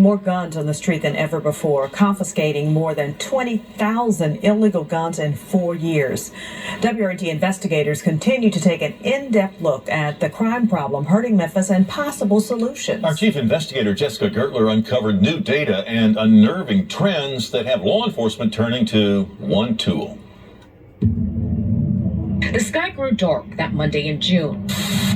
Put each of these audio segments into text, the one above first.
more guns on the street than ever before, confiscating more than 20,000 illegal guns in 4 years. WRD investigators continue to take an in-depth look at the crime problem hurting Memphis and possible solutions. Our chief investigator, Jessica Gertler, uncovered new data and unnerving trends that have law enforcement turning to one tool. The sky grew dark that Monday in June.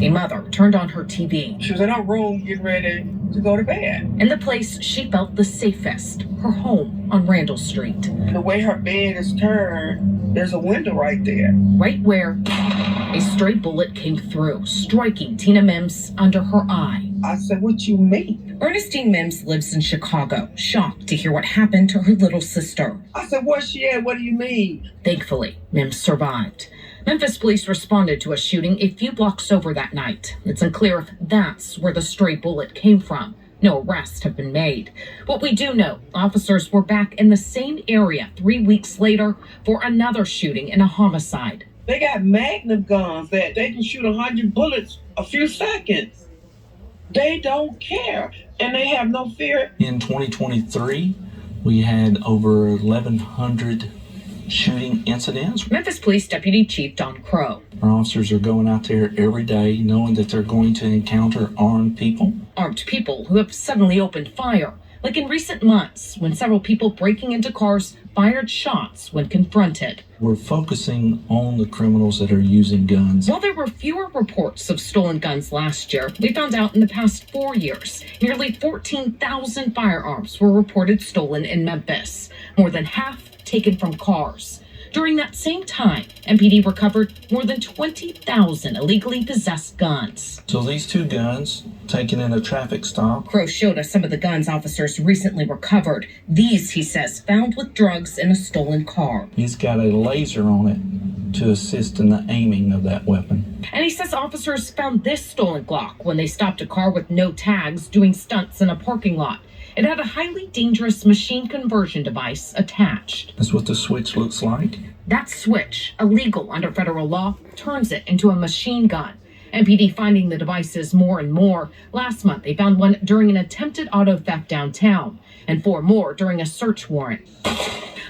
A mother turned on her TV. She was in her room getting ready to go to bed. In the place she felt the safest, her home on Randall Street. The way her bed is turned, there's a window right there. Right where a stray bullet came through, striking Tina Mims under her eye. I said, what you mean? Ernestine Mims lives in Chicago, shocked to hear what happened to her little sister. I said, where's she at? What do you mean? Thankfully, Mims survived. Memphis police responded to a shooting a few blocks over that night. It's unclear if that's where the stray bullet came from. No arrests have been made. What we do know, officers were back in the same area 3 weeks later for another shooting and a homicide. They got Magnum guns that they can shoot 100 bullets a few seconds. They don't care, and they have no fear. In 2023, we had over 1,100 shooting incidents. Memphis Police Deputy Chief Don Crow. Our officers are going out there every day knowing that they're going to encounter armed people. Armed people who have suddenly opened fire, like in recent months when several people breaking into cars fired shots when confronted. We're focusing on the criminals that are using guns. While there were fewer reports of stolen guns last year, we found out in the past 4 years, nearly 14,000 firearms were reported stolen in Memphis, more than half taken from cars. During that same time, MPD recovered more than 20,000 illegally possessed guns. So these two guns taken in a traffic stop. Crow showed us some of the guns officers recently recovered. These, he says, found with drugs in a stolen car. He's got a laser on it to assist in the aiming of that weapon. And he says officers found this stolen Glock when they stopped a car with no tags doing stunts in a parking lot. It had a highly dangerous machine conversion device attached. That's what the switch looks like. That switch, illegal under federal law, turns it into a machine gun. MPD finding the devices more and more. Last month, they found one during an attempted auto theft downtown, and 4 more during a search warrant.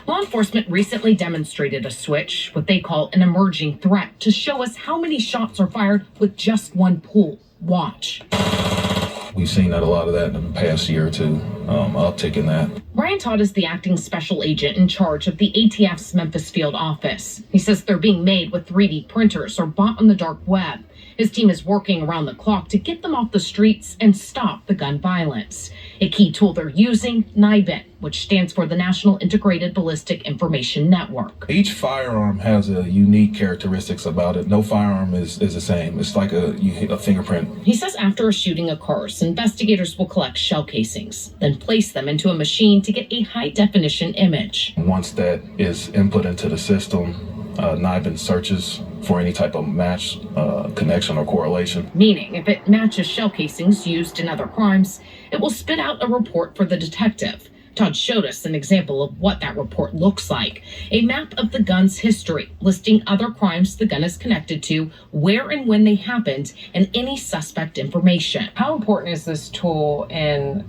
Law enforcement recently demonstrated a switch, what they call an emerging threat, to show us how many shots are fired with just one pull. Watch. We've seen that a lot of that in the past year or two, uptick in that. Ryan Todd is the acting special agent in charge of the ATF's Memphis field office. He says they're being made with 3D printers or bought on the dark web. His team is working around the clock to get them off the streets and stop the gun violence. A key tool they're using, NIBIN, which stands for the National Integrated Ballistic Information Network. Each firearm has a unique characteristics about it. No firearm is the same. It's like a fingerprint. He says after a shooting occurs, investigators will collect shell casings, then place them into a machine to get a high-definition image. Once that is input into the system, NIBIN searches for any type of match, connection, or correlation. Meaning, if it matches shell casings used in other crimes, it will spit out a report for the detective. Todd showed us an example of what that report looks like. A map of the gun's history, listing other crimes the gun is connected to, where and when they happened, and any suspect information. How important is this tool in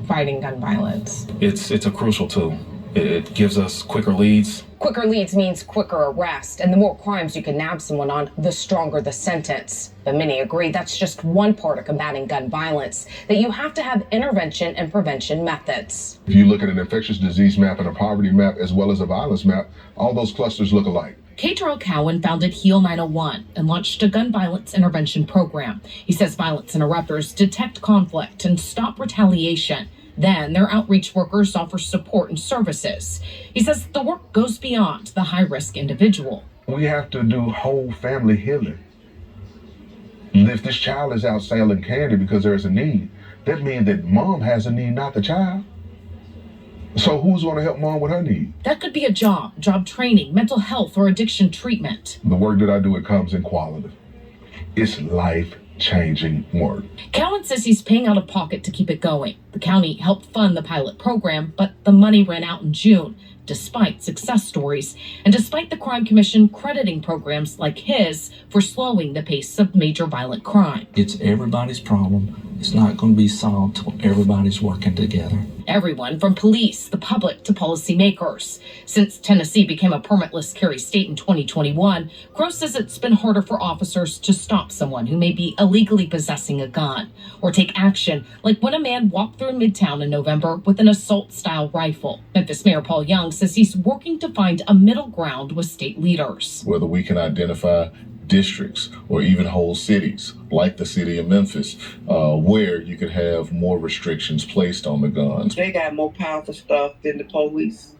fighting gun violence? It's a crucial tool. It gives us quicker leads. Quicker leads means quicker arrest, and the more crimes you can nab someone on, the stronger the sentence. But many agree that's just one part of combating gun violence, that you have to have intervention and prevention methods. If you look at an infectious disease map and a poverty map as well as a violence map, all those clusters look alike. K. Terrell Cowan founded Heal 901 and launched a gun violence intervention program. He says violence interrupters detect conflict and stop retaliation. Then their outreach workers offer support and services. He says the work goes beyond the high-risk individual. We have to do whole family healing. If this child is out selling candy because there's a need, that means that mom has a need, not the child. So who's going to help mom with her need? That could be a job training, mental health, or addiction treatment. The work that I do, it comes in quality. It's life-changing work. Cowan says he's paying out of pocket to keep it going. The county helped fund the pilot program, but the money ran out in June, despite success stories, and despite the Crime Commission crediting programs like his for slowing the pace of major violent crime. It's everybody's problem. It's not going to be solved till everybody's working together. Everyone from police, the public, to policymakers. Since Tennessee became a permitless carry state in 2021, Gross says it's been harder for officers to stop someone who may be illegally possessing a gun or take action, like when a man walked through Midtown in November with an assault-style rifle. Memphis Mayor Paul Young says he's working to find a middle ground with state leaders. Whether we can identify districts or even whole cities, like the city of Memphis, where you could have more restrictions placed on the guns. They got more powerful stuff than the police.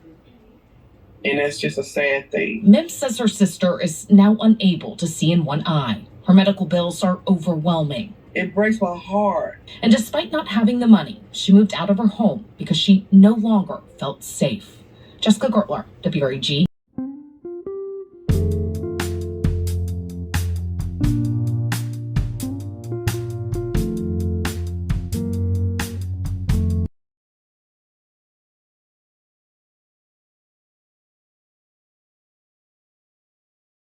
And that's just a sad thing. Mim says her sister is now unable to see in one eye. Her medical bills are overwhelming. It breaks my heart. And despite not having the money, she moved out of her home because she no longer felt safe. Jessica Gertler, WREG.